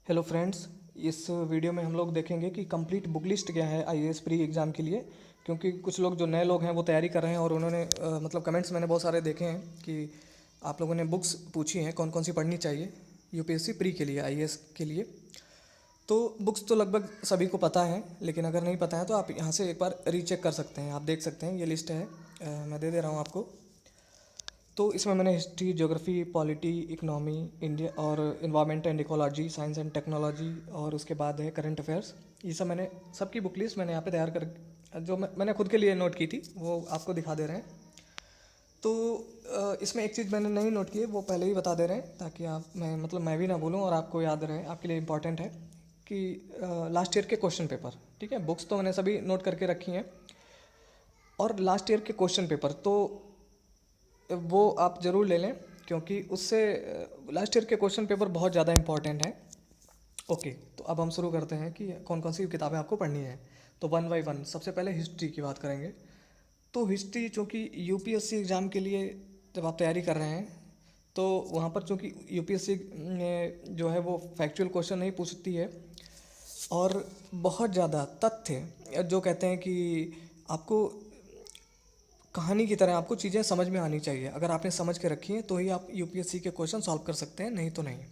Hello friends, इस video में हम लोग देखेंगे कि कंप्लीट बुक लिस्ट क्या है आईएएस प्री एग्ज़ाम के लिए। क्योंकि कुछ लोग जो नए लोग हैं वो तैयारी कर रहे हैं और उन्होंने मतलब कमेंट्स मैंने बहुत सारे देखे हैं कि आप लोगों ने बुक्स पूछी हैं कौन कौन सी पढ़नी चाहिए यूपीएससी प्री के लिए, आईएएस के लिए। तो बुक्स तो लगभग सभी को पता है, लेकिन अगर नहीं पता है तो आप यहाँ से एक बार रीचेक कर सकते हैं। आप देख सकते हैं, ये लिस्ट है, मैं दे रहा हूँ आपको। तो इसमें मैंने history, geography, polity, economy, India और environment and ecology, science and technology और उसके बाद है करंट अफेयर्स। ये सब मैंने सबकी बुक लिस्ट मैंने यहाँ पे तैयार कर जो मैंने खुद के लिए नोट की थी वो आपको दिखा दे रहे हैं। तो इसमें एक चीज़ मैंने नहीं नोट की है, वो पहले ही बता दे रहे हैं ताकि मैं भी ना भूलूँ और आपको याद रहे। आपके लिए इम्पॉर्टेंट है कि लास्ट ईयर के क्वेश्चन पेपर, ठीक है। बुक्स तो मैंने सभी नोट करके रखी हैं और लास्ट ईयर के क्वेश्चन पेपर तो वो आप ज़रूर ले लें, क्योंकि उससे लास्ट ईयर के क्वेश्चन पेपर बहुत ज़्यादा इंपॉर्टेंट हैं। ओके, तो अब हम शुरू करते हैं कि कौन कौन सी किताबें आपको पढ़नी है। तो वन बाई वन सबसे पहले हिस्ट्री की बात करेंगे। तो हिस्ट्री, चूँकि यूपीएससी एग्ज़ाम के लिए जब आप तैयारी कर रहे हैं तो वहाँ पर चूँकि यूपीएससी जो है वो फैक्चुअल क्वेश्चन नहीं पूछती है और बहुत ज़्यादा तथ्य जो कहते हैं कि आपको कहानी की तरह आपको चीज़ें समझ में आनी चाहिए। अगर आपने समझ के रखी हैं तो ही आप यूपीएससी के क्वेश्चन सॉल्व कर सकते हैं, नहीं तो नहीं।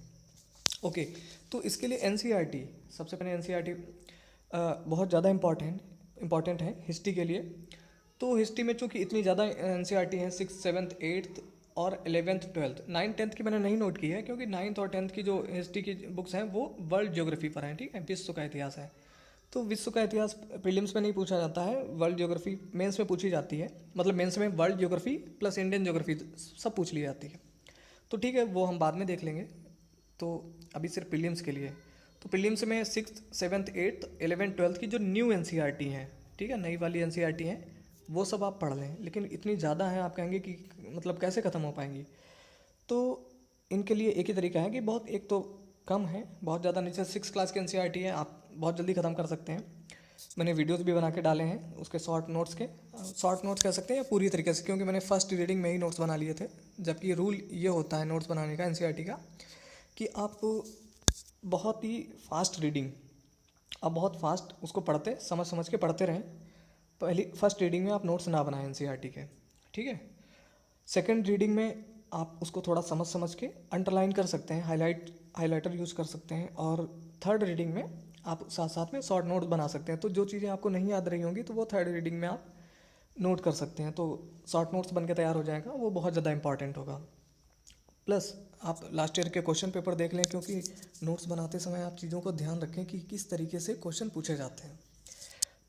ओके, तो इसके लिए एनसीईआरटी, सबसे पहले एनसीईआरटी बहुत ज़्यादा इम्पॉर्टेंट है हिस्ट्री के लिए। तो हिस्ट्री में चूँकि इतनी ज़्यादा एनसीईआरटी हैं, 6th 7th 8th और 11th 12th 9th 10th की मैंने नहीं नोट की है, क्योंकि 9th और 10th की जो हिस्ट्री की बुक्स हैं वो वर्ल्ड ज्योग्राफी पर हैं, ठीक है, विश्व का इतिहास है। तो विश्व का इतिहास प्रीलिम्स में नहीं पूछा जाता है, वर्ल्ड ज्योग्राफी मेंस में पूछी जाती है। मतलब मेंस में world geography plus Indian geography सब पूछ ली जाती है। तो ठीक है, वो हम बाद में देख लेंगे। तो अभी सिर्फ प्रीलिम्स के लिए। तो प्रीलिम्स में 6th 7th 8th 11th 12th की जो न्यू एनसीईआरटी हैं, ठीक है, नई वाली एनसीईआरटी हैं, वो सब आप पढ़ लें। लेकिन इतनी ज़्यादा हैं, आप कहेंगे कि मतलब कैसे ख़त्म हो पाएंगी। तो इनके लिए एक ही तरीका है कि बहुत, एक तो कम है, बहुत ज़्यादा नीचे 6 क्लास की एनसीईआरटी है, आप बहुत जल्दी ख़त्म कर सकते हैं। मैंने वीडियोस भी बना के डाले हैं उसके शॉर्ट नोट्स कह सकते हैं या पूरी तरीके से, क्योंकि मैंने फर्स्ट रीडिंग में ही नोट्स बना लिए थे। जबकि रूल ये होता है नोट्स बनाने का एनसीईआरटी का कि आप बहुत ही फास्ट रीडिंग, आप बहुत फास्ट उसको पढ़ते, समझ समझ के पढ़ते रहें। पहली फर्स्ट रीडिंग में आप नोट्स ना बनाएं एनसीईआरटी के, ठीक है। सेकंड रीडिंग में आप उसको थोड़ा समझ समझ के अंडरलाइन कर सकते हैं, हाइलाइटर यूज़ कर सकते हैं। और थर्ड रीडिंग में आप साथ साथ में शॉर्ट नोट्स बना सकते हैं। तो जो चीज़ें आपको नहीं याद रही होंगी तो वो थर्ड रीडिंग में आप नोट कर सकते हैं, तो शॉर्ट नोट्स बन के तैयार हो जाएगा, वो बहुत ज़्यादा इंपॉर्टेंट होगा। प्लस आप लास्ट ईयर के क्वेश्चन पेपर देख लें, क्योंकि नोट्स बनाते समय आप चीज़ों को ध्यान रखें कि किस तरीके से क्वेश्चन पूछे जाते हैं।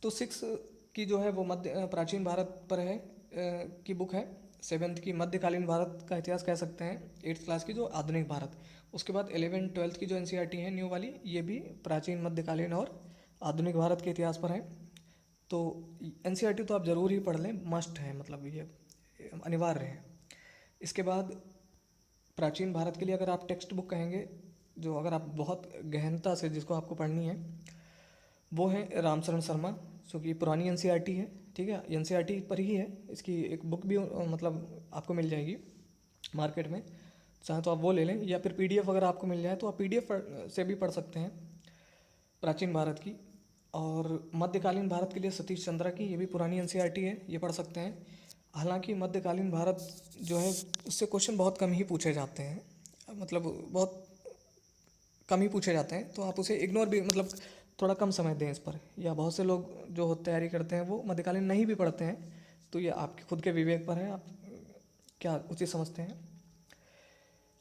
तो 6 की जो है वो मध्य प्राचीन भारत पर है की बुक है। 7th की मध्यकालीन भारत का इतिहास कह सकते हैं। 8th क्लास की जो आधुनिक भारत। उसके बाद 11th 12th की जो एनसीईआरटी है न्यू वाली, ये भी प्राचीन, मध्यकालीन और आधुनिक भारत के इतिहास पर है। तो एनसीईआरटी तो आप ज़रूर ही पढ़ लें, मस्ट है, मतलब ये अनिवार्य है। इसके बाद प्राचीन भारत के लिए अगर आप टेक्स्ट बुक कहेंगे, जो अगर आप बहुत गहनता से जिसको आपको पढ़नी है, वो है रामचरण शर्मा, जो कि पुरानी एनसीईआरटी है, ठीक है, एनसीईआरटी पर ही है। इसकी एक बुक भी मतलब आपको मिल जाएगी मार्केट में, चाहे तो आप वो ले लें, या फिर पीडीएफ अगर आपको मिल जाए तो आप पीडीएफ से भी पढ़ सकते हैं प्राचीन भारत की। और मध्यकालीन भारत के लिए सतीश चंद्रा की, ये भी पुरानी एनसीईआरटी है, ये पढ़ सकते हैं। हालांकि मध्यकालीन भारत जो है उससे क्वेश्चन बहुत कम ही पूछे जाते हैं, मतलब बहुत कम ही पूछे जाते हैं, तो आप उसे इग्नोर भी, मतलब थोड़ा कम समय दें इस पर। या बहुत से लोग जो तैयारी करते हैं वो मध्यकालीन नहीं भी पढ़ते हैं, तो ये आपके खुद के विवेक पर है, आप क्या उचित समझते हैं।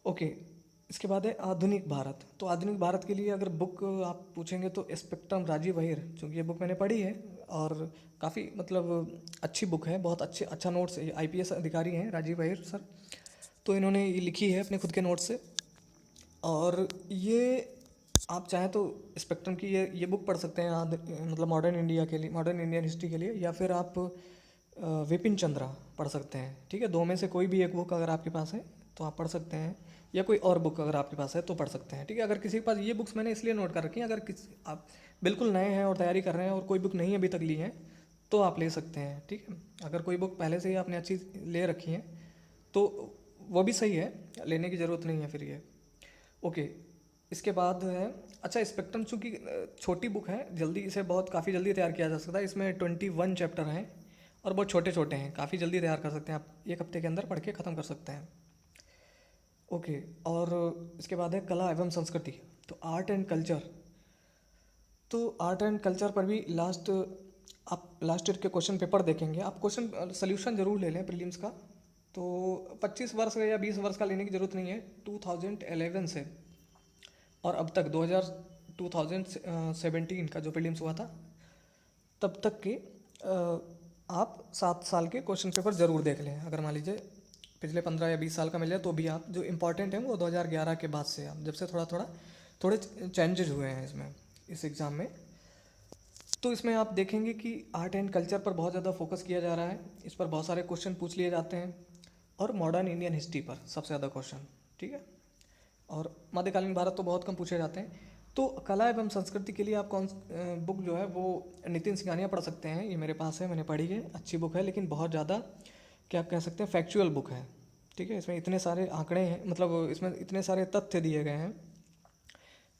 ओके, इसके बाद है आधुनिक भारत। तो आधुनिक भारत के लिए अगर बुक आप पूछेंगे तो स्पेक्ट्रम, राजीव अहिर, क्योंकि ये बुक मैंने पढ़ी है और काफ़ी मतलब अच्छी बुक है, बहुत अच्छा नोट्स, आईपीएस अधिकारी हैं राजीव अहिर सर, तो इन्होंने ये लिखी है अपने खुद के नोट्स से। और ये आप चाहें तो स्पेक्ट्रम की ये बुक पढ़ सकते हैं, मतलब मॉडर्न इंडिया के लिए, मॉडर्न इंडियन हिस्ट्री के लिए। या फिर आप विपिन चंद्रा पढ़ सकते हैं, ठीक है। दो में से कोई भी एक बुक अगर आपके पास है तो आप पढ़ सकते हैं, या कोई और बुक अगर आपके पास है तो पढ़ सकते हैं, ठीक है। अगर किसी के पास, ये बुक्स मैंने इसलिए नोट कर रखी हैं, अगर आप बिल्कुल नए हैं और तैयारी कर रहे हैं और कोई बुक नहीं अभी तक ली है तो आप ले सकते हैं, ठीक है। अगर कोई बुक पहले से ही आपने अच्छी ले रखी है तो वो भी सही है, लेने की ज़रूरत नहीं है फिर ये। ओके, इसके बाद है, अच्छा स्पेक्ट्रम चूँकि छोटी बुक है, जल्दी इसे बहुत काफ़ी जल्दी तैयार किया जा सकता है। इसमें 21 चैप्टर हैं और बहुत छोटे छोटे हैं, काफ़ी जल्दी तैयार कर सकते हैं आप, एक हफ्ते के अंदर पढ़ के ख़त्म कर सकते हैं। ओके, और इसके बाद है कला एवं संस्कृति, तो आर्ट एंड कल्चर। तो आर्ट एंड कल्चर पर भी आप लास्ट ईयर के क्वेश्चन पेपर देखेंगे, आप क्वेश्चन सोल्यूशन ज़रूर ले लें प्रीलिम्स का। तो 25 वर्ष का या 20 वर्ष का लेने की ज़रूरत नहीं है, 2011 से और अब तक 2017 का जो प्रीलिम्स हुआ था तब तक के आप 7 साल के क्वेश्चन पेपर ज़रूर देख लें। अगर मान लीजिए पिछले 15 या 20 साल का मिल जाए तो भी आप, जो इम्पोर्टेंट है वो 2011 के बाद से, आप जब से थोड़े चेंजेज हुए हैं इसमें, इस एग्ज़ाम में। तो इसमें आप देखेंगे कि आर्ट एंड कल्चर पर बहुत ज़्यादा फोकस किया जा रहा है, इस पर बहुत सारे क्वेश्चन पूछ लिए जाते हैं, और मॉडर्न इंडियन हिस्ट्री पर सबसे ज़्यादा क्वेश्चन, ठीक है। और मध्यकालीन भारत तो बहुत कम पूछे जाते हैं। तो कला एवं संस्कृति के लिए आप बुक जो है वो नितिन सिंघानिया पढ़ सकते हैं, ये मेरे पास है, मैंने पढ़ी है, अच्छी बुक है, लेकिन बहुत ज़्यादा क्या कह सकते हैं, फैक्चुअल बुक है, ठीक है। इसमें इतने सारे आंकड़े हैं, मतलब इसमें इतने सारे तथ्य दिए गए हैं,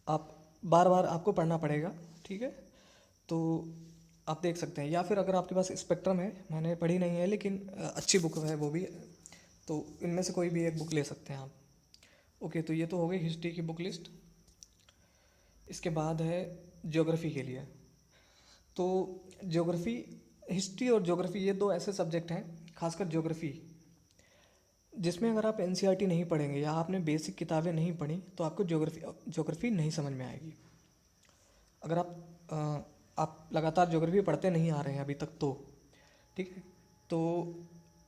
आप बार बार आपको पढ़ना पड़ेगा, ठीक है। तो आप देख सकते हैं, या फिर अगर आपके पास स्पेक्ट्रम है, मैंने पढ़ी नहीं है लेकिन अच्छी बुक है वो भी, तो इनमें से कोई भी एक बुक ले सकते हैं आप। ओके, तो ये तो हो गई हिस्ट्री की बुक लिस्ट। इसके बाद है ज्योग्राफी के लिए। तो ज्योग्राफी, हिस्ट्री और ज्योग्राफी ये दो ऐसे सब्जेक्ट हैं, खासकर ज्योग्राफी, जिसमें अगर आप एनसीईआरटी नहीं पढ़ेंगे या आपने बेसिक किताबें नहीं पढ़ी तो आपको ज्योग्राफी नहीं समझ में आएगी। अगर आप लगातार ज्योग्राफी पढ़ते नहीं आ रहे हैं अभी तक तो, ठीक है। तो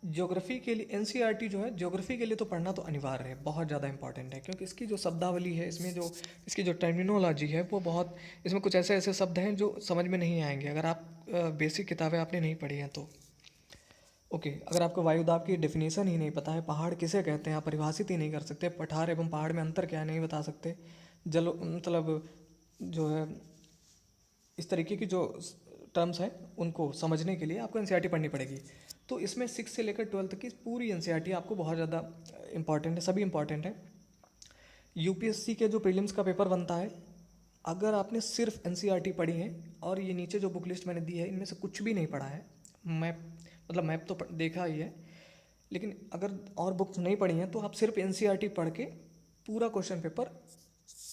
ज्योग्राफी के लिए एनसीईआरटी जो है, ज्योग्राफी के लिए तो पढ़ना तो अनिवार्य है, बहुत ज़्यादा इंपॉर्टेंट है, क्योंकि इसकी जो शब्दावली है, इसकी जो टर्मिनोलॉजी है वो बहुत, इसमें कुछ ऐसे ऐसे शब्द हैं जो समझ में नहीं आएंगे अगर आप बेसिक किताबें आपने नहीं पढ़ी हैं तो। ओके, अगर आपको वायुदाब की डेफिनेशन ही नहीं पता है, पहाड़ किसे कहते हैं आप परिभाषित ही नहीं कर सकते, पठार एवं पहाड़ में अंतर क्या है नहीं बता सकते, मतलब जो है इस तरीके की जो टर्म्स हैं उनको समझने के लिए आपको एनसीईआरटी पढ़नी पड़ेगी। तो इसमें 6 से लेकर 12 तक की पूरी एनसीईआरटी आपको बहुत ज़्यादा इंपॉर्टेंट है, सभी इंपॉर्टेंट है। यूपीएससी के जो प्रीलिम्स का पेपर बनता है, अगर आपने सिर्फ एनसीईआरटी पढ़ी है और ये नीचे जो बुक लिस्ट मैंने दी है इनमें से कुछ भी नहीं पढ़ा है, मैप तो देखा ही है, लेकिन अगर और बुक्स नहीं पढ़ी हैं तो आप सिर्फ एनसीईआरटी पढ़ के पूरा क्वेश्चन पेपर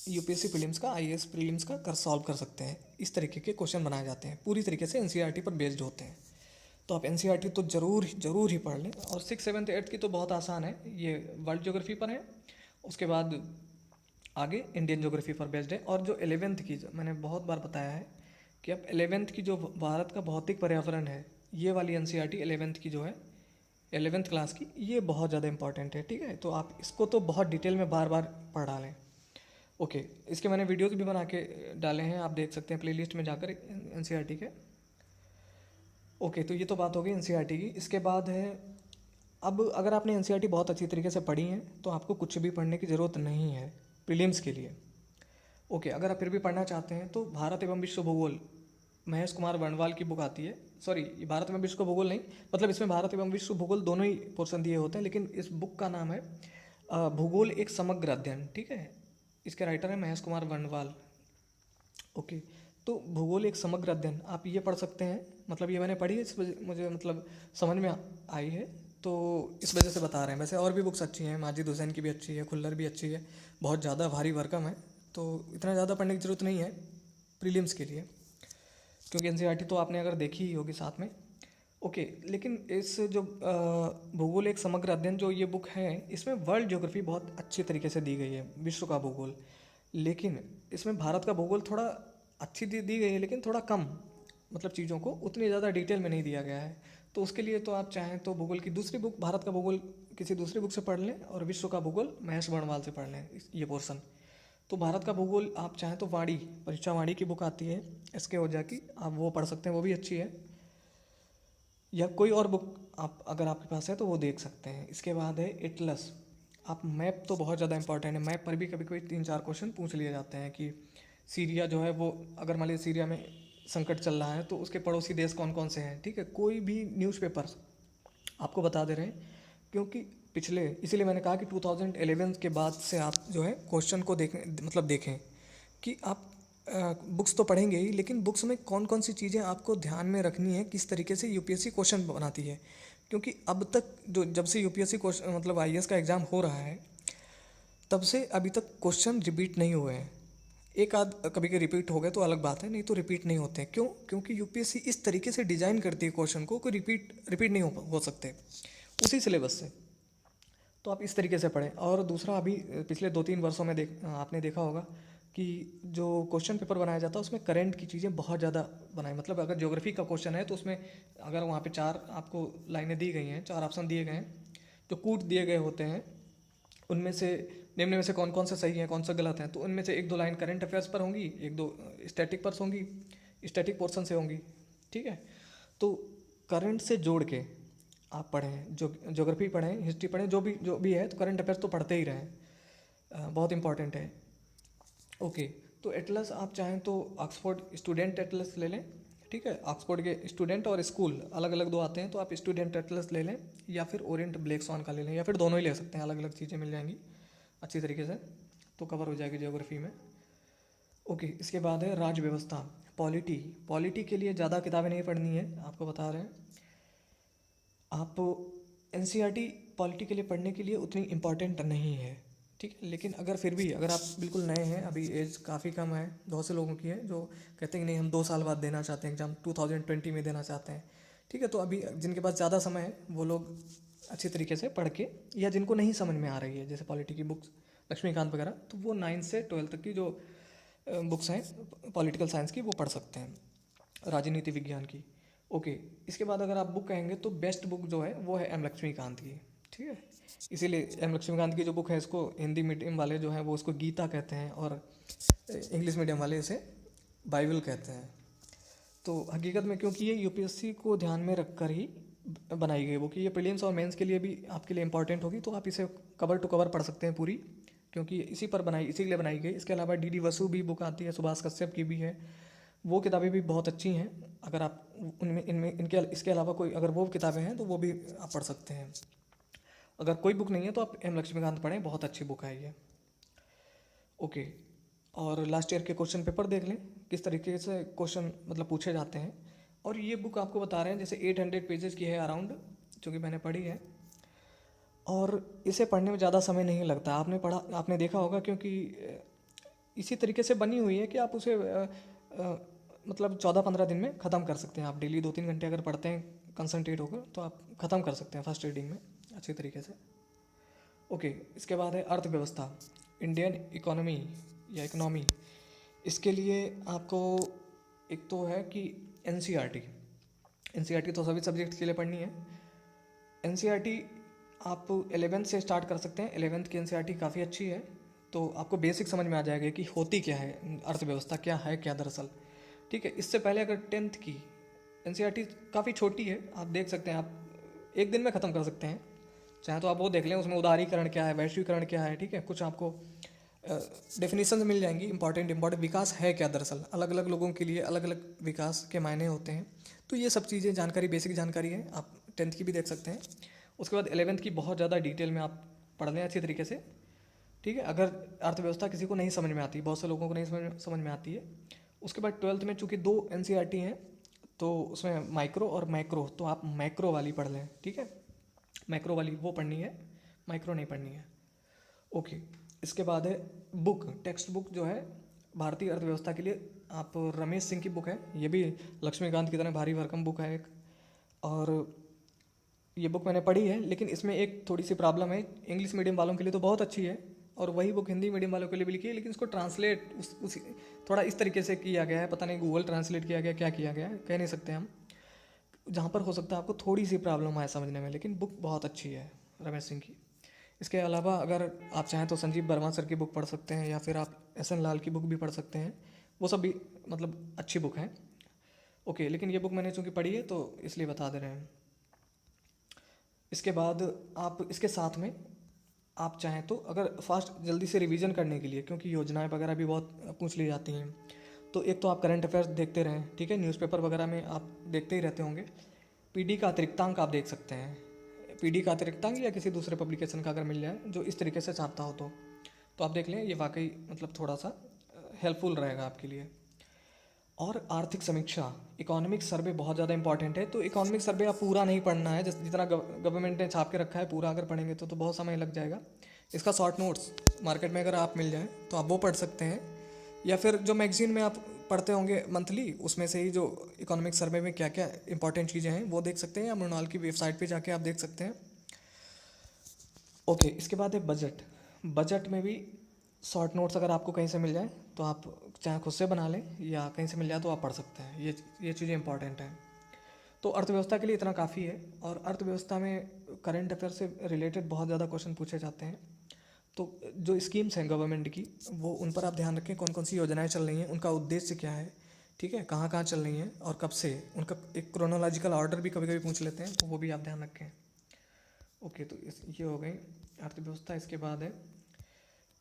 यूपीएससी प्रीलिम्स का, आईएएस प्रीलिम्स का सॉल्व कर सकते हैं। इस तरीके के क्वेश्चन बनाए जाते हैं, पूरी तरीके से एनसीईआरटी पर बेस्ड होते हैं। तो आप एनसीईआरटी तो ज़रूर ही पढ़ लें। और 6, 7, 8 की तो बहुत आसान है, ये वर्ल्ड ज्योग्राफी पर है, उसके बाद आगे इंडियन ज्योग्राफी पर बेस्ड है। और जो 11th की, मैंने बहुत बार बताया है कि अब 11th की जो भारत का भौतिक पर्यावरण है, ये वाली एनसीईआरटी 11th की जो है, 11th क्लास की, ये बहुत ज़्यादा इंपॉर्टेंट है, ठीक है। तो आप इसको तो बहुत डिटेल में बार बार पढ़ डालें। ओके, इसके मैंने वीडियोस भी बना के डाले हैं, आप देख सकते हैं प्लेलिस्ट में जाकर एनसीईआरटी के। ओके, तो ये तो बात हो गई एनसीईआरटी की। इसके बाद है, अब अगर आपने एनसीईआरटी बहुत अच्छी तरीके से पढ़ी है तो आपको कुछ भी पढ़ने की ज़रूरत नहीं है प्रीलिम्स के लिए। ओके, अगर आप फिर भी पढ़ना चाहते हैं तो भारत एवं विश्व भूगोल, महेश कुमार वर्णवाल की बुक आती है, सॉरी भारत एवं विश्व भूगोल नहीं, मतलब इसमें भारत एवं विश्व भूगोल दोनों ही पोर्शन दिए होते हैं, लेकिन इस बुक का नाम है भूगोल एक समग्र अध्ययन, ठीक है। इसके राइटर है महेश कुमार वर्णवाल। ओके, तो भूगोल एक समग्र अध्ययन आप ये पढ़ सकते हैं, मतलब ये मैंने पढ़ी है, इस वजह मुझे मतलब समझ में आई है, तो इस वजह से बता रहे हैं। वैसे और भी बुक्स अच्छी हैं, माजिद हुसैन की भी अच्छी है, खुल्लर भी अच्छी है, बहुत ज़्यादा भारी भरकम है, तो इतना ज़्यादा पढ़ने की ज़रूरत नहीं है प्रीलिम्स के लिए, क्योंकि एनसीईआरटी तो आपने अगर देखी ही होगी साथ में। ओके, लेकिन इस जो भूगोल एक समग्र अध्ययन जो ये बुक है, इसमें वर्ल्ड ज्योग्राफी बहुत अच्छी तरीके से दी गई है, विश्व का भूगोल, लेकिन इसमें भारत का भूगोल थोड़ा अच्छी दी गई है, लेकिन थोड़ा कम, मतलब चीज़ों को उतनी ज़्यादा डिटेल में नहीं दिया गया है। तो उसके लिए तो आप चाहें तो भूगोल की दूसरी बुक, भारत का भूगोल किसी दूसरी बुक से पढ़ लें, और विश्व का भूगोल महेश वर्णवाल से पढ़ लें ये पोर्सन। तो भारत का भूगोल आप चाहें तो परीक्षा वाणी की बुक आती है एसके ओझा की, आप वो पढ़ सकते हैं, वो भी अच्छी है, या कोई और बुक आप अगर आपके पास है तो वो देख सकते हैं। इसके बाद है एटलस। आप मैप तो बहुत ज़्यादा इंपॉर्टेंट है, मैप पर भी कभी कभी 3-4 क्वेश्चन पूछ लिए जाते हैं कि सीरिया जो है वो, अगर मान लीजिए सीरिया में संकट चल रहा है तो उसके पड़ोसी देश कौन कौन से हैं, ठीक है। कोई भी न्यूज़पेपर आपको बता दे रहे हैं, क्योंकि पिछले, इसीलिए मैंने कहा कि 2011 के बाद से आप जो है क्वेश्चन को देखें कि आप बुक्स तो पढ़ेंगे ही, लेकिन बुक्स में कौन कौन सी चीज़ें आपको ध्यान में रखनी है, किस तरीके से यूपीएससी क्वेश्चन बनाती है। क्योंकि अब तक जो जब से यूपीएससी क्वेश्चन आईएएस का एग्ज़ाम हो रहा है, तब से अभी तक क्वेश्चन रिपीट नहीं हुए हैं। एक आध कभी के रिपीट हो गए तो अलग बात है, नहीं तो रिपीट नहीं होते। क्यों? क्योंकि यूपीएससी इस तरीके से डिज़ाइन करती है क्वेश्चन को कि रिपीट नहीं हो सकते उसी सिलेबस से। तो आप इस तरीके से पढ़ें। और दूसरा, अभी पिछले 2-3 वर्षों में आपने देखा होगा कि जो क्वेश्चन पेपर बनाया जाता है उसमें करंट की चीज़ें बहुत ज़्यादा बनाए। मतलब अगर ज्योग्राफी का क्वेश्चन है तो उसमें अगर वहाँ पे 4 आपको लाइनें दी गई हैं, 4 ऑप्शन दिए गए हैं जो कूट दिए गए होते हैं, उनमें से निम्न में से कौन कौन सा सही है, कौन सा गलत है, तो उनमें से 1-2 लाइन करंट अफेयर्स पर होंगी, 1-2 स्टैटिक पर होंगी, स्टैटिक पोर्शन से होंगी। ठीक है, तो करंट से जोड़ के आप पढ़ें, जो ज्योग्राफी पढ़ें, हिस्ट्री पढ़ें, जो भी है, तो करंट अफेयर्स तो पढ़ते ही रहें, बहुत इंपॉर्टेंट है। ओके, तो एटलस आप चाहें तो ऑक्सफोर्ड स्टूडेंट एटलस ले लें। ठीक है, ऑक्सफोर्ड के स्टूडेंट और स्कूल अलग अलग 2 आते हैं, तो आप स्टूडेंट एटलस ले लें, या फिर ओरिएंट ब्लैक स्वान का ले लें, या फिर दोनों ही ले सकते हैं। अलग अलग चीज़ें मिल जाएंगी अच्छी तरीके से, तो कवर हो जाएगी ज्योग्राफी में। ओके, इसके बाद है राज्य व्यवस्था, पॉलिटी के लिए ज़्यादा किताबें नहीं पढ़नी है, आपको बता रहे हैं। आप एनसीईआरटी पॉलिटी के लिए पढ़ने के लिए उतनी इम्पॉर्टेंट नहीं है। ठीक है, लेकिन अगर फिर भी अगर आप बिल्कुल नए हैं, अभी एज काफ़ी कम है, बहुत से लोगों की है जो कहते हैं कि नहीं हम 2 साल बाद देना चाहते हैं एग्ज़ाम, 2020 में देना चाहते हैं। ठीक है, तो अभी जिनके पास ज़्यादा समय है वो लोग अच्छी तरीके से पढ़ के, या जिनको नहीं समझ में आ रही है जैसे पॉलिटी की बुक्स, लक्ष्मीकांत वगैरह, तो वो 9 से 12 तक की जो बुक्स हैं पॉलिटिकल साइंस की, वो पढ़ सकते हैं, राजनीति विज्ञान की। ओके, इसके बाद अगर आप बुक कहेंगे तो बेस्ट बुक जो है वो है एम लक्ष्मीकांत की। ठीक है, इसीलिए एम लक्ष्मीकांत की जो बुक है, इसको हिंदी मीडियम वाले जो हैं वो उसको गीता कहते हैं, और इंग्लिश मीडियम वाले इसे बाइबल कहते हैं। तो हकीकत में क्योंकि ये यूपीएससी को ध्यान में रखकर ही बनाई गई बुक, ये प्रीलिम्स और मेंस के लिए भी आपके लिए इंपॉर्टेंट होगी, तो आप इसे कवर टू कवर पढ़ सकते हैं पूरी, क्योंकि इसी के लिए बनाई गई। इसके अलावा डीडी वसु भी बुक आती है, सुभाष कश्यप की भी है, वो किताबें भी बहुत अच्छी हैं। अगर आप उनमें इनमें इनके इसके अलावा कोई अगर वो किताबें हैं तो वो भी आप पढ़ सकते हैं। अगर कोई बुक नहीं है तो आप एम लक्ष्मीकांत पढ़ें, बहुत अच्छी बुक है ये। ओके, और लास्ट ईयर के क्वेश्चन पेपर देख लें, किस तरीके से क्वेश्चन पूछे जाते हैं। और ये बुक आपको बता रहे हैं जैसे 800 पेजेस की है अराउंड, जो कि मैंने पढ़ी है, और इसे पढ़ने में ज़्यादा समय नहीं लगता। आपने देखा होगा, क्योंकि इसी तरीके से बनी हुई है कि आप उसे 14-15 दिन में ख़त्म कर सकते हैं। आप डेली 2-3 घंटे अगर पढ़ते हैं कंसंट्रेट होकर, तो आप ख़त्म कर सकते हैं फर्स्ट रीडिंग में अच्छी तरीके से। ओके, इसके बाद है अर्थव्यवस्था, इंडियन इकोनॉमी या इकोनॉमी। इसके लिए आपको एक तो है कि एनसीईआरटी तो सभी सब्जेक्ट के लिए पढ़नी है। एनसीईआरटी आप 11th से स्टार्ट कर सकते हैं, 11th की एनसीईआरटी काफ़ी अच्छी है, तो आपको बेसिक समझ में आ जाएगा कि होती क्या है, अर्थव्यवस्था क्या है क्या दरअसल। ठीक है, इससे पहले अगर 10th की एनसीईआरटी काफ़ी छोटी है, आप देख सकते हैं, आप एक दिन में ख़त्म कर सकते हैं, चाहे तो आप वो देख लें, उसमें उदारीकरण क्या है, वैश्वीकरण क्या है। ठीक है, कुछ आपको डेफिनेशन मिल जाएंगी, इंपॉर्टेंट विकास है क्या दरअसल, अलग अलग लोगों के लिए अलग अलग विकास के मायने होते हैं। तो ये सब चीज़ें जानकारी, बेसिक जानकारी है, आप 10th की भी देख सकते हैं। उसके बाद 11th की बहुत ज़्यादा डिटेल में आप पढ़ लें अच्छी तरीके से। ठीक है, अगर अर्थव्यवस्था किसी को नहीं समझ में आती, बहुत से लोगों को नहीं समझ में आती है। उसके बाद 12th में चूँकि 2 एनसीईआरटी हैं, तो उसमें माइक्रो और मैक्रो, तो आप मैक्रो वाली पढ़ लें। ठीक है, मैक्रो वाली वो पढ़नी है, माइक्रो नहीं पढ़नी है। ओके, इसके बाद है बुक, टेक्स्ट बुक जो है भारतीय अर्थव्यवस्था के लिए, आप रमेश सिंह की बुक है, ये भी लक्ष्मीकांत की तरह भारी भरकम बुक है एक। और ये बुक मैंने पढ़ी है, लेकिन इसमें एक थोड़ी सी प्रॉब्लम है, इंग्लिश मीडियम वालों के लिए तो बहुत अच्छी है, और वही बुक हिंदी मीडियम वालों के लिए भी लिखी है, लेकिन इसको ट्रांसलेट उस थोड़ा इस तरीके से किया गया है, पता नहीं गूगल ट्रांसलेट किया गया, क्या किया गया है, कह नहीं सकते हम, जहाँ पर हो सकता है आपको थोड़ी सी प्रॉब्लम आए समझने में, लेकिन बुक बहुत अच्छी है रमेश सिंह की। इसके अलावा अगर आप चाहें तो संजीव वर्मा सर की बुक पढ़ सकते हैं, या फिर आप एस.एन. लाल की बुक भी पढ़ सकते हैं, वो सब भी अच्छी बुक हैं। ओके, लेकिन ये बुक मैंने चूँकि पढ़ी है तो इसलिए बता दे रहे हैं। इसके बाद आप इसके साथ में आप चाहें तो अगर फास्ट जल्दी से रिवीजन करने के लिए, क्योंकि योजनाएं वगैरह भी बहुत पूछ ली जाती हैं, तो एक तो आप करंट अफेयर्स देखते रहें। ठीक है, न्यूज़पेपर वगैरह में आप देखते ही रहते होंगे, पीडी का अतिरिक्तांक आप देख सकते हैं, पीडी का अतिरिक्तांक या किसी दूसरे पब्लिकेशन का अगर मिल जाए जो इस तरीके से छापता हो तो आप देख लें, ये वाकई मतलब थोड़ा सा हेल्पफुल रहेगा आपके लिए। और आर्थिक समीक्षा, इकोनॉमिक सर्वे बहुत ज़्यादा इंपॉर्टेंट है। तो इकोनॉमिक सर्वे आप पूरा नहीं पढ़ना है, जितना गवर्नमेंट ने छाप के रखा है पूरा अगर पढ़ेंगे तो बहुत समय लग जाएगा। इसका शॉर्ट नोट्स मार्केट में अगर आप मिल जाए तो आप वो पढ़ सकते हैं, या फिर जो मैगजीन में आप पढ़ते होंगे मंथली, उसमें से ही जो इकोनॉमिक सर्वे में क्या क्या इंपॉर्टेंट चीज़ें हैं वो देख सकते हैं, या मृणाल की वेबसाइट पे जाके आप देख सकते हैं। ओके, इसके बाद है बजट। बजट में भी शॉर्ट नोट्स अगर आपको कहीं से मिल जाए तो आप चाहे खुद से बना लें या कहीं से मिल जाए तो आप पढ़ सकते हैं। ये चीज़ें इंपॉर्टेंट हैं। तो अर्थव्यवस्था के लिए इतना काफ़ी है। और अर्थव्यवस्था में करंट अफेयर से रिलेटेड बहुत ज़्यादा क्वेश्चन पूछे जाते हैं। तो जो स्कीम्स हैं गवर्नमेंट की, वो उन पर आप ध्यान रखें, कौन कौन सी योजनाएं चल रही हैं, उनका उद्देश्य क्या है, ठीक है, कहाँ कहाँ चल रही हैं और कब से, उनका एक क्रोनोलॉजिकल ऑर्डर भी कभी कभी पूछ लेते हैं, तो वो भी आप ध्यान रखें। ओके, तो ये हो गई अर्थव्यवस्था। इसके बाद है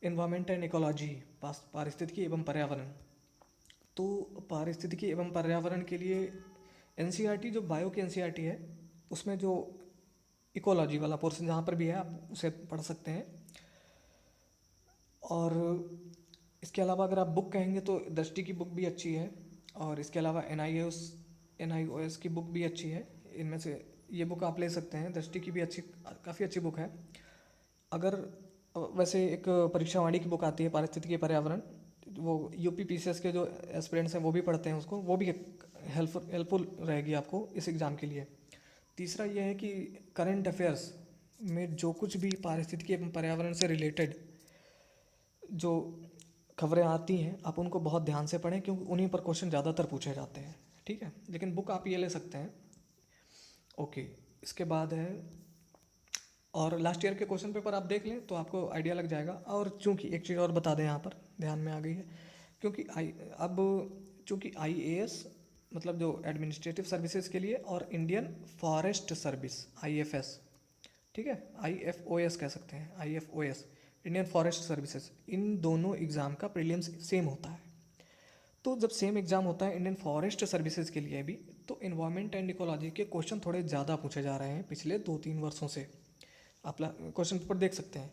इन्वायरमेंट एंड इकोलॉजी, पारिस्थितिकी एवं पर्यावरण। तो पारिस्थितिकी एवं पर्यावरण के लिए एनसीईआरटी, जो बायो की एनसीईआरटी है, उसमें जो इकोलॉजी वाला पोर्शन जहाँ पर भी है आप उसे पढ़ सकते हैं। और इसके अलावा अगर आप बुक कहेंगे तो दृष्टि की बुक भी अच्छी है, और इसके अलावा NIOS की बुक भी अच्छी है। इनमें से ये बुक आप ले सकते हैं, दृष्टि की भी अच्छी, काफ़ी अच्छी बुक है। अगर वैसे एक परीक्षा वाणी की बुक आती है पारिस्थितिकी पर्यावरण, वो UPPCS के जो एस्पिरेंट्स हैं वो भी पढ़ते हैं उसको, वो भी हेल्पफुल रहेगी आपको इस एग्ज़ाम के लिए। तीसरा ये है कि करंट अफेयर्स में जो कुछ भी पारिस्थितिकी एवं पर्यावरण से रिलेटेड जो खबरें आती हैं आप उनको बहुत ध्यान से पढ़ें, क्योंकि उन्हीं पर क्वेश्चन ज़्यादातर पूछे जाते हैं, ठीक है। लेकिन बुक आप ये ले सकते हैं। ओके, इसके बाद है, और लास्ट ईयर के क्वेश्चन पेपर आप देख लें तो आपको आइडिया लग जाएगा। और चूंकि एक चीज़ और बता दें, यहाँ पर ध्यान में आ गई है, क्योंकि चूंकि IAS मतलब जो एडमिनिस्ट्रेटिव सर्विसेज के लिए, और इंडियन फॉरेस्ट सर्विस IFS, ठीक है, IFOS कह सकते हैं, IFOS इंडियन फॉरेस्ट सर्विसेज, इन दोनों एग्ज़ाम का प्रीलिम्स सेम होता है। तो जब सेम एग्ज़ाम होता है इंडियन फॉरेस्ट सर्विसेज के लिए भी, तो इन्वायरमेंट एंड इकोलॉजी के क्वेश्चन थोड़े ज़्यादा पूछे जा रहे हैं पिछले 2-3 वर्षों से। आप क्वेश्चन पेपर देख सकते हैं।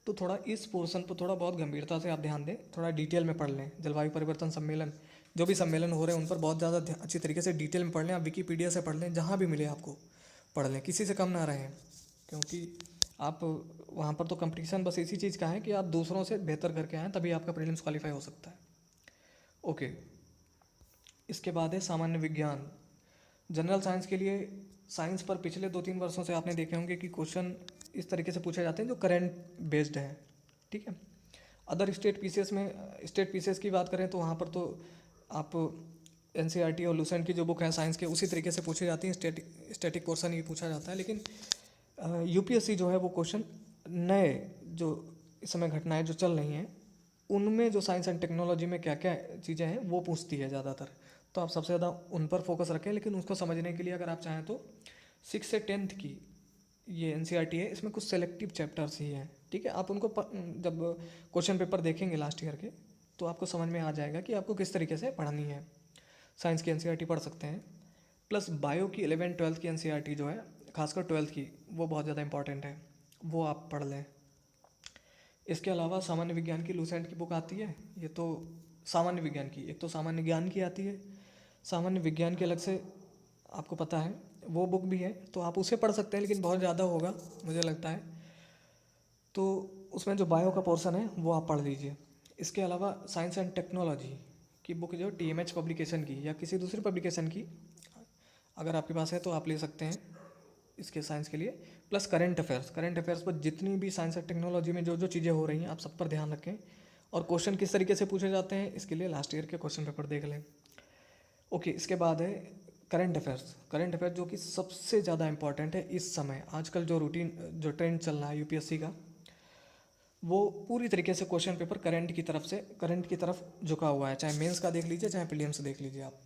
तो थोड़ा इस पोर्शन पर थोड़ा बहुत गंभीरता से आप ध्यान दें, थोड़ा डिटेल में पढ़ लें। जलवायु परिवर्तन सम्मेलन, जो भी सम्मेलन हो रहे हैं उन पर बहुत ज़्यादा अच्छी तरीके से डिटेल में पढ़ लें। आप विकीपीडिया से पढ़ लें, जहाँ भी मिले आपको पढ़ लें, किसी से कम ना रहें, क्योंकि आप वहाँ पर तो कंपटीशन बस इसी चीज़ का है कि आप दूसरों से बेहतर करके आएँ, तभी आपका प्रीलिम्स क्वालिफाई हो सकता है। ओके, इसके बाद है सामान्य विज्ञान। जनरल साइंस के लिए, साइंस पर पिछले 2-3 वर्षों से आपने देखे होंगे कि क्वेश्चन इस तरीके से पूछे जाते हैं जो करंट बेस्ड हैं, ठीक है। अदर स्टेट पीसीएस की बात करें तो वहाँ पर तो आप NCERT और लूसेंट की जो बुक है साइंस के, उसी तरीके से पूछी जाती हैं, स्टैटिक पोर्शन ही पूछा जाता है। लेकिन UPSC जो है वो क्वेश्चन नए जो इस समय घटनाएं जो चल रही हैं उनमें जो साइंस एंड टेक्नोलॉजी में क्या क्या चीज़ें हैं वो पूछती है ज़्यादातर। तो आप सबसे ज़्यादा उन पर फोकस रखें। लेकिन उसको समझने के लिए अगर आप चाहें तो 6 से 10th की ये NCERT है, इसमें कुछ सेलेक्टिव चैप्टर्स ही हैं, ठीक है। आप उनको जब क्वेश्चन पेपर देखेंगे लास्ट ईयर के तो आपको समझ में आ जाएगा कि आपको किस तरीके से पढ़नी है। साइंस की NCERT पढ़ सकते हैं, प्लस बायो की 11th-12th की NCERT जो है, खासकर 12th की, वो बहुत ज़्यादा इंपॉर्टेंट है, वो आप पढ़ लें। इसके अलावा सामान्य विज्ञान की लूसेंट की बुक आती है, ये तो सामान्य विज्ञान की, एक तो सामान्य ज्ञान की आती है, सामान्य विज्ञान के अलग से आपको पता है वो बुक भी है, तो आप उसे पढ़ सकते हैं, लेकिन बहुत ज़्यादा होगा मुझे लगता है। तो उसमें जो बायो का पोर्शन है वो आप पढ़ लीजिए। इसके अलावा साइंस एंड टेक्नोलॉजी की बुक जो TMH पब्लिकेशन की या किसी दूसरी पब्लिकेशन की अगर आपके पास है तो आप ले सकते हैं इसके साइंस के लिए। प्लस करंट अफेयर्स पर जितनी भी साइंस एंड टेक्नोलॉजी में जो जो चीज़ें हो रही हैं आप सब पर ध्यान रखें, और क्वेश्चन किस तरीके से पूछे जाते हैं इसके लिए लास्ट ईयर के क्वेश्चन पेपर देख लें। ओके, इसके बाद है करंट अफेयर्स जो कि सबसे ज़्यादा इंपॉर्टेंट है इस समय। आजकल जो ट्रेंड चल रहा है UPSC का, वो पूरी तरीके से क्वेश्चन पेपर करंट की तरफ झुका हुआ है। चाहे मेंस का देख लीजिए, चाहे प्रीलिम्स देख लीजिए आप,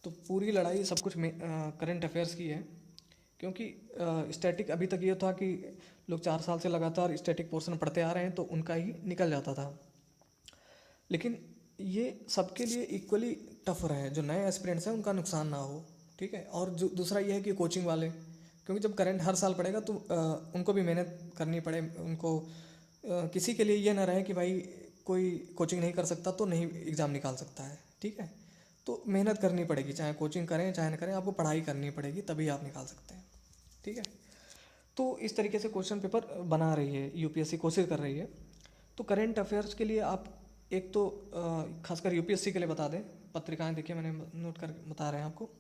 तो पूरी लड़ाई सब कुछ करंट अफेयर्स की है। क्योंकि स्टैटिक अभी तक ये था कि लोग 4 साल से लगातार स्टैटिक पोर्शन पढ़ते आ रहे हैं तो उनका ही निकल जाता था, लेकिन ये सबके लिए इक्वली टफ रहा है। जो नए एस्पिरेंट्स हैं उनका नुकसान ना हो, ठीक है। और जो दूसरा ये है कि कोचिंग वाले, क्योंकि जब करंट हर साल पड़ेगा तो उनको भी मेहनत करनी पड़े, उनको किसी के लिए ये ना रहे कि भाई कोई कोचिंग नहीं कर सकता तो नहीं एग्ज़ाम निकाल सकता है, ठीक है। तो मेहनत करनी पड़ेगी, चाहे कोचिंग करें चाहे ना करें, आपको पढ़ाई करनी पड़ेगी तभी आप निकाल सकते हैं, ठीक है। तो इस तरीके से क्वेश्चन पेपर बना रही है यूपीएससी, कोशिश कर रही है। तो करंट अफेयर्स के लिए आप एक तो खासकर यूपीएससी के लिए बता दें, पत्रिकाएं देखिए मैंने नोट कर बता रहे हैं आपको।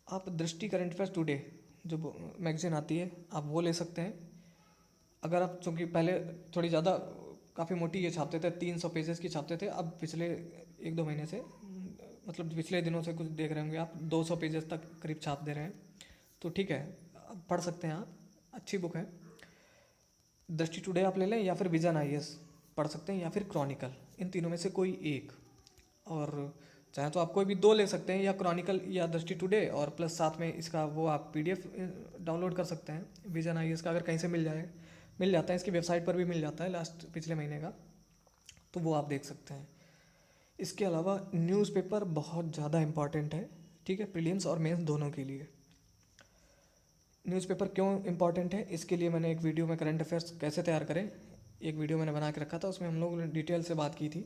आप दृष्टि करंट अफेयर्स टुडे जो मैगजीन आती है आप वो ले सकते हैं। अगर आप, चूँकि पहले थोड़ी ज़्यादा काफ़ी मोटी ये छापते थे, 300 पेजेस की छापते थे, अब पिछले 1-2 महीने से, मतलब पिछले दिनों से कुछ देख रहे होंगे आप, 200 पेजेस तक करीब छाप दे रहे हैं। तो ठीक है, अब पढ़ सकते हैं आप, अच्छी बुक है। दृष्टि टुडे आप ले लें, या फिर विजन आईएएस पढ़ सकते हैं, या फिर क्रॉनिकल, इन तीनों में से कोई एक। और चाहे तो आप कोई भी 2 ले सकते हैं, या क्रॉनिकल या दृष्टि टुडे, और प्लस साथ में इसका वो आप पीडीएफ डाउनलोड कर सकते हैं विजन आईएएस का, अगर कहीं से मिल जाता है, इसकी वेबसाइट पर भी मिल जाता है पिछले महीने का, तो वो आप देख सकते हैं। इसके अलावा न्यूज़पेपर बहुत ज़्यादा इम्पॉर्टेंट है, ठीक है, प्रीलिम्स और मेंस दोनों के लिए। न्यूज़पेपर क्यों इम्पॉर्टेंट है, इसके लिए मैंने एक वीडियो में करंट अफेयर्स कैसे तैयार करें, एक वीडियो मैंने बना के रखा था, उसमें हम लोग ने डिटेल से बात की थी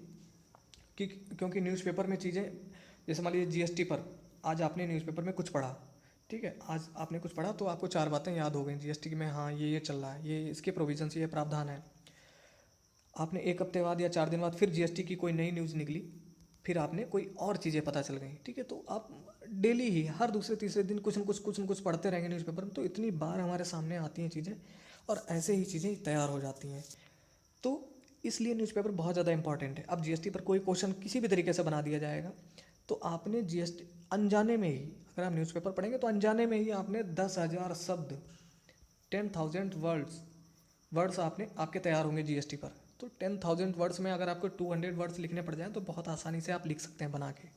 कि क्योंकि न्यूज़पेपर में चीज़ें, जैसे मान लीजिए जीएसटी पर आज आपने न्यूज़पेपर में कुछ पढ़ा, ठीक है, आज आपने कुछ पढ़ा तो आपको 4 बातें याद हो गई जीएसटी में, हाँ ये चल रहा है, ये इसके प्रोविजंस, ये प्रावधान है। आपने 1 हफ्ते बाद या 4 दिन बाद फिर जीएसटी की कोई नई न्यूज़ निकली, फिर आपने कोई और चीज़ें पता चल गई, ठीक है। तो आप डेली ही हर दूसरे तीसरे दिन कुछ न कुछ पढ़ते रहेंगे न्यूज़पेपर में, तो इतनी बार हमारे सामने आती हैं चीज़ें, और ऐसे ही चीज़ें तैयार हो जाती हैं। तो इसलिए न्यूज़पेपर बहुत ज़्यादा इंपॉर्टेंट है। अब जीएसटी पर कोई क्वेश्चन किसी भी तरीके से बना दिया जाएगा, तो आपने जीएसटी अनजाने में ही, अगर आप न्यूज़पेपर पढ़ेंगे तो अनजाने में ही आपने 10,000 शब्द, 10,000 वर्ड्स आपके तैयार होंगे जीएसटी पर। तो 10,000 वर्ड्स में अगर आपको 200 वर्ड्स लिखने पड़ जाएँ तो बहुत आसानी से आप लिख सकते हैं बना के,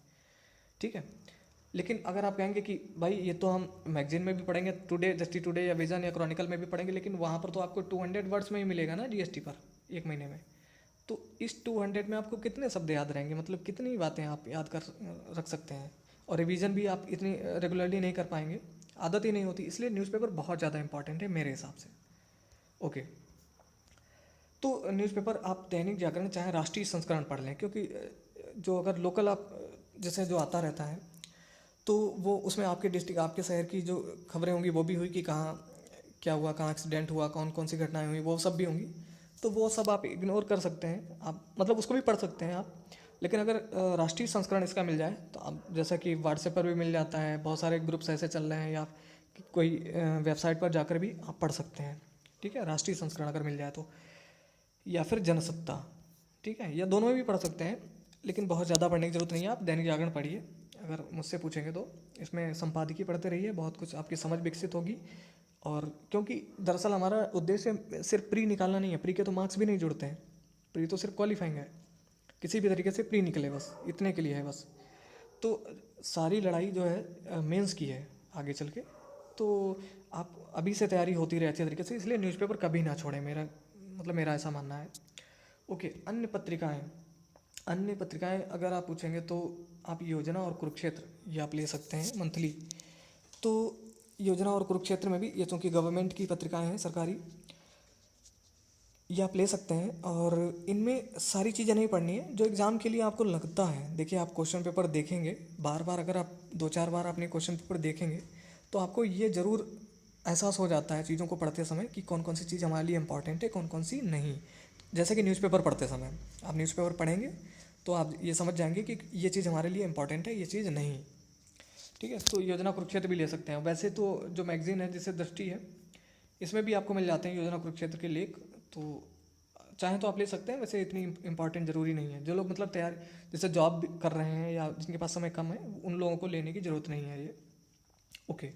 ठीक है। लेकिन अगर आप कहेंगे कि भाई ये तो हम मैगजीन में भी पढ़ेंगे, टुडे, दृष्टि टुडे या विजन या क्रॉनिकल में भी पढ़ेंगे, लेकिन वहाँ पर तो आपको 200 वर्ड्स में ही मिलेगा ना जीएसटी पर 1 महीने में। तो इस 200 में आपको कितने शब्द याद रहेंगे, मतलब कितनी बातें आप याद कर रख सकते हैं, और रिवीजन भी आप इतनी रेगुलरली नहीं कर पाएंगे, आदत ही नहीं होती। इसलिए न्यूज़पेपर बहुत ज़्यादा इंपॉर्टेंट है मेरे हिसाब से। ओके, तो न्यूज़पेपर आप दैनिक जागरण चाहे राष्ट्रीय संस्करण पढ़ लें, क्योंकि जो अगर लोकल आप जैसे जो आता रहता है तो वो उसमें आपके डिस्ट्रिक्ट, आपके शहर की जो खबरें होंगी वो भी हुई कि कहाँ क्या हुआ, कहाँ एक्सीडेंट हुआ, कौन कौन सी घटनाएं हुई, वो सब भी होंगी। तो वो सब आप इग्नोर कर सकते हैं, आप मतलब उसको भी पढ़ सकते हैं आप। लेकिन अगर राष्ट्रीय संस्करण इसका मिल जाए तो आप, जैसा कि व्हाट्सएप पर भी मिल जाता है, बहुत सारे ग्रुप्स ऐसे चल रहे हैं, या कोई वेबसाइट पर जाकर भी आप पढ़ सकते हैं, ठीक है, राष्ट्रीय संस्करण अगर मिल जाए तो, या फिर जनसत्ता, ठीक है, या दोनों में भी पढ़ सकते हैं। लेकिन बहुत ज़्यादा पढ़ने की ज़रूरत नहीं है, आप दैनिक जागरण पढ़िए। अगर मुझसे पूछेंगे तो इसमें संपादकीय पढ़ते रहिए, बहुत कुछ आपकी समझ विकसित होगी। और क्योंकि दरअसल हमारा उद्देश्य सिर्फ प्री निकालना नहीं है, प्री के तो मार्क्स भी नहीं जुड़ते हैं, प्री तो सिर्फ क्वालिफाइंग है, किसी भी तरीके से प्री निकले, बस इतने के लिए है बस। तो सारी लड़ाई जो है मेंस की है आगे चल के, तो आप अभी से तैयारी होती रहे अच्छे तरीके से, इसलिए न्यूज़पेपर कभी ना छोड़ें, मेरा ऐसा मानना है। ओके, अन्य पत्रिकाएं अगर आप पूछेंगे तो आप योजना और कुरुक्षेत्र ये आप ले सकते हैं मंथली। तो योजना और कुरुक्षेत्र में भी, ये चूँकि गवर्नमेंट की पत्रिकाएं हैं सरकारी, ये आप ले सकते हैं। और इनमें सारी चीज़ें नहीं पढ़नी है जो एग्ज़ाम के लिए आपको लगता है। देखिए, आप क्वेश्चन पेपर देखेंगे बार बार, अगर आप 2-4 बार अपने क्वेश्चन पेपर देखेंगे तो आपको ये ज़रूर एहसास हो जाता है चीज़ों को पढ़ते समय कि कौन कौन सी चीज़ हमारे लिए इंपॉर्टेंट है, कौन कौन सी नहीं। जैसे कि न्यूज़पेपर पढ़ते समय आप न्यूज़पेपर पढ़ेंगे तो आप ये समझ जाएंगे कि ये चीज़ हमारे लिए इंपॉर्टेंट है, ये चीज़ नहीं, ठीक है। तो योजना कुरुक्षेत्र भी ले सकते हैं। वैसे तो जो मैगजीन है जैसे दृष्टि है, इसमें भी आपको मिल जाते हैं योजना कुरुक्षेत्र के लेख, तो चाहें तो आप ले सकते हैं। वैसे इतनी इंपॉर्टेंट ज़रूरी नहीं है, जो लोग मतलब तैयार जैसे जॉब कर रहे हैं या जिनके पास समय कम है, उन लोगों को लेने की ज़रूरत नहीं है ये। ओके,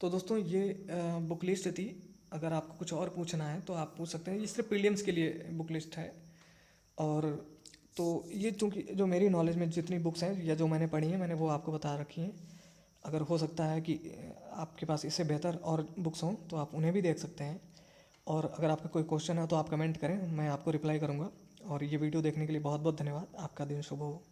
तो दोस्तों ये बुक लिस्ट थी। अगर आपको कुछ और पूछना है तो आप पूछ सकते हैं, ये सिर्फ प्रीलिम्स के लिए बुक लिस्ट है। और तो ये चूँकि जो मेरी नॉलेज में जितनी बुक्स हैं या जो मैंने पढ़ी हैं, मैंने वो आपको बता रखी हैं। अगर हो सकता है कि आपके पास इससे बेहतर और बुक्स हों तो आप उन्हें भी देख सकते हैं। और अगर आपका कोई क्वेश्चन है तो आप कमेंट करें, मैं आपको रिप्लाई करूँगा। और ये वीडियो देखने के लिए बहुत बहुत धन्यवाद। आपका दिन शुभ हो।